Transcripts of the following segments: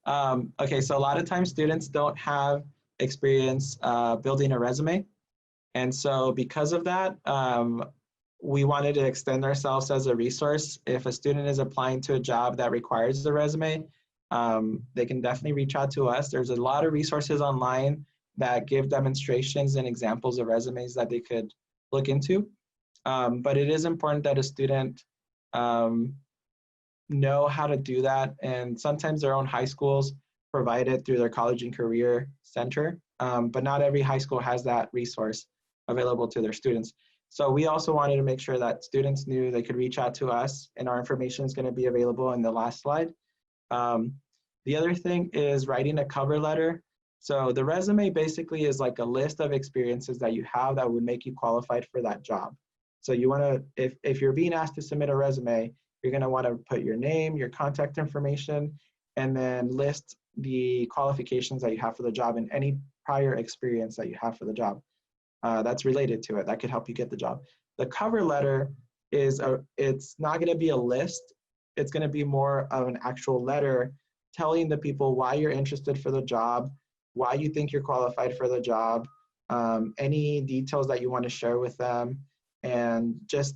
Okay, so a lot of times students don't have experience building a resume. And so because of that, we wanted to extend ourselves as a resource. If a student is applying to a job that requires a resume, they can definitely reach out to us. There's a lot of resources online that give demonstrations and examples of resumes that they could look into. But it is important that a student know how to do that. And sometimes their own high schools provide it through their college and career center. But not every high school has that resource available to their students. So we also wanted to make sure that students knew they could reach out to us, and our information is going to be available in the last slide. The other thing is writing a cover letter. So the resume basically is like a list of experiences that you have that would make you qualified for that job. So you want to, if you're being asked to submit a resume, you're going to want to put your name, your contact information, and then list the qualifications that you have for the job and any prior experience that you have for the job that's related to it that could help you get the job. The cover letter is it's not going to be a list. It's going to be more of an actual letter telling the people why you're interested for the job, why you think you're qualified for the job, any details that you want to share with them, and just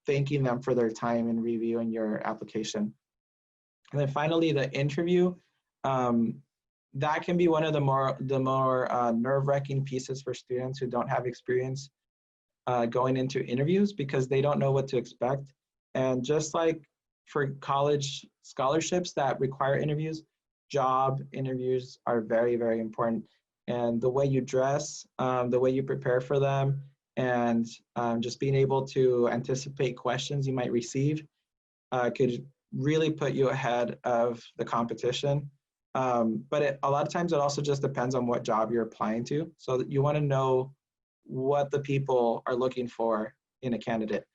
thanking them for their time in reviewing your application. And then finally, the interview. That can be one of the more nerve-wracking pieces for students who don't have experience going into interviews because they don't know what to expect. And just like for college scholarships that require interviews, job interviews are very, very important. And the way you dress, the way you prepare for them, and just being able to anticipate questions you might receive could really put you ahead of the competition. But a lot of times it also just depends on what job you're applying to. So you want to know what the people are looking for in a candidate.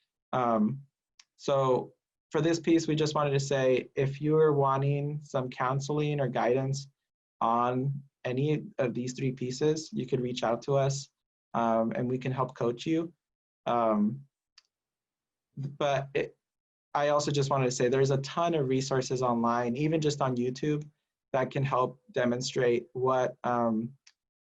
So for this piece, we just wanted to say, if you're wanting some counseling or guidance on any of these three pieces, you could reach out to us and we can help coach you. I also just wanted to say there's a ton of resources online, even just on YouTube, that can help demonstrate what,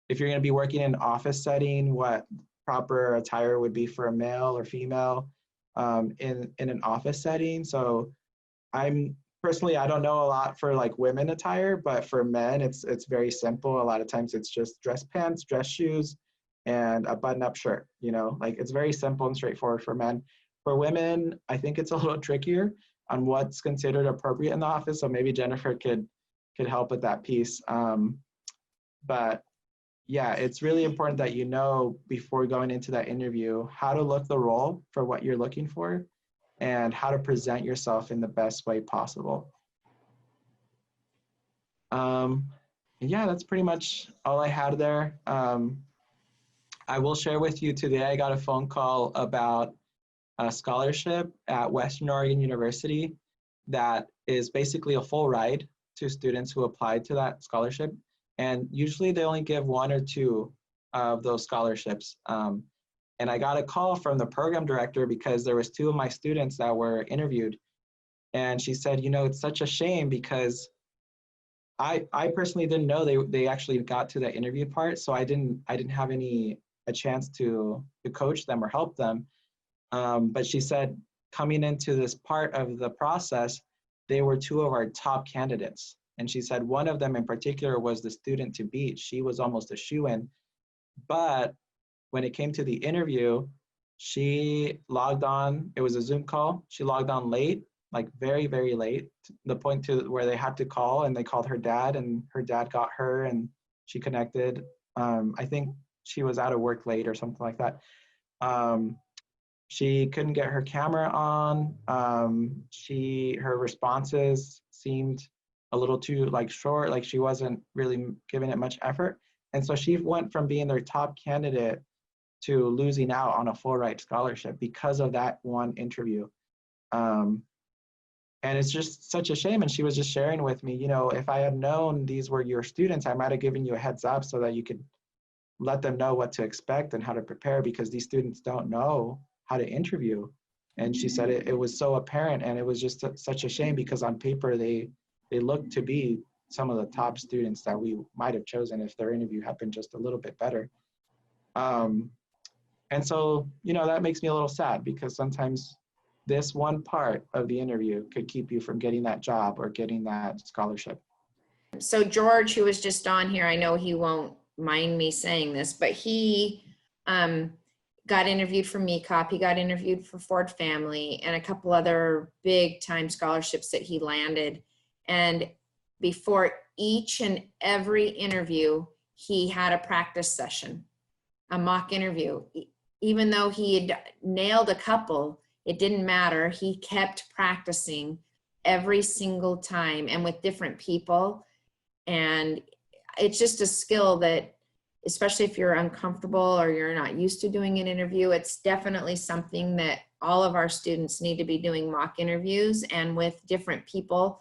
if you're going to be working in an office setting, what proper attire would be for a male or female in an office setting. So personally, I don't know a lot for like women attire, but for men, it's very simple. A lot of times it's just dress pants, dress shoes, and a button-up shirt, like it's very simple and straightforward for men. For women, I think it's a little trickier on what's considered appropriate in the office. So maybe Jennifer could help with that piece. But yeah, it's really important that you know before going into that interview how to look the role for what you're looking for and how to present yourself in the best way possible. Yeah, that's pretty much all I had there. I will share with you today, I got a phone call about a scholarship at Western Oregon University that is basically a full ride to students who applied to that scholarship. And usually they only give one or two of those scholarships. And I got a call from the program director because there was two of my students that were interviewed. And she said, it's such a shame because I personally didn't know they actually got to the interview part. So I didn't have a chance to coach them or help them. But she said, coming into this part of the process, they were two of our top candidates. And she said one of them in particular was the student to beat. She was almost a shoo-in. But when it came to the interview, she logged on. It was a Zoom call. She logged on late, like very, very late, to the point to where they had to call, and they called her dad, and her dad got her, and she connected. I think she was out of work late or something like that. She couldn't get her camera on. Her responses seemed a little too short, like she wasn't really giving it much effort. And so she went from being their top candidate to losing out on a full ride scholarship because of that one interview. And it's just such a shame. And she was just sharing with me, if I had known these were your students, I might have given you a heads up so that you could let them know what to expect and how to prepare, because these students don't know how to interview. And she said it was so apparent, and it was just such a shame because on paper they looked to be some of the top students that we might have chosen if their interview had been just a little bit better. And so, that makes me a little sad because sometimes this one part of the interview could keep you from getting that job or getting that scholarship. So George, who was just on here, I know he won't mind me saying this, but he got interviewed for MECOP, he got interviewed for Ford Family and a couple other big time scholarships that he landed. And before each and every interview, he had a practice session, a mock interview. Even though he had nailed a couple, it didn't matter. He kept practicing every single time and with different people. And it's just a skill that, especially if you're uncomfortable or you're not used to doing an interview, it's definitely something that all of our students need to be doing mock interviews and with different people,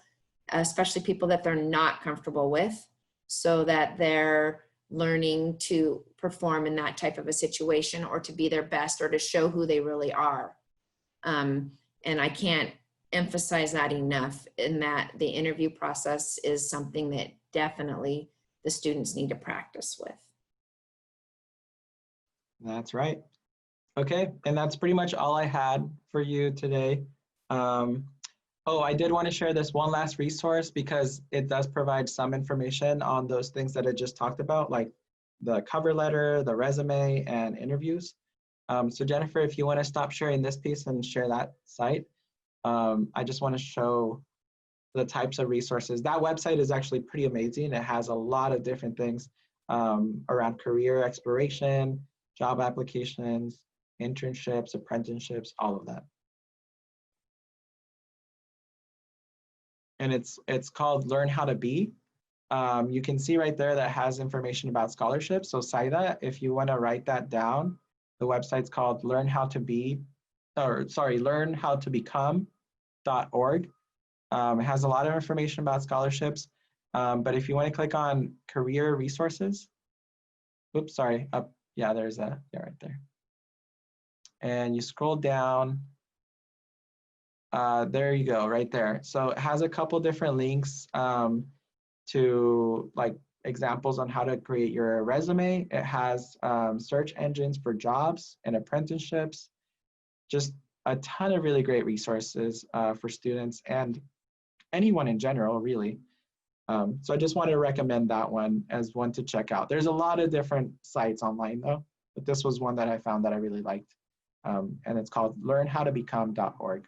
especially people that they're not comfortable with, so that they're learning to perform in that type of a situation or to be their best or to show who they really are. And I can't emphasize that enough, in that the interview process is something that definitely the students need to practice with. That's right. Okay, and that's pretty much all I had for you today. I did want to share this one last resource because it does provide some information on those things that I just talked about, like the cover letter, the resume, and interviews. So Jennifer, if you want to stop sharing this piece and share that site, I just want to show the types of resources. That website is actually pretty amazing. It has a lot of different things around career exploration, job applications, internships, apprenticeships, all of that. And it's called Learn How to Be. You can see right there that has information about scholarships. So Saida, if you want to write that down, the website's called learnhowtobecome.org. It has a lot of information about scholarships. But if you want to click on career resources, oops, sorry, up, yeah, there's a, yeah, right there. And you scroll down, there you go, right there. So it has a couple different links to like examples on how to create your resume. It has search engines for jobs and apprenticeships, just a ton of really great resources for students and anyone in general, really. So I just wanted to recommend that one as one to check out. There's a lot of different sites online though, but this was one that I found that I really liked. And it's called learnhowtobecome.org.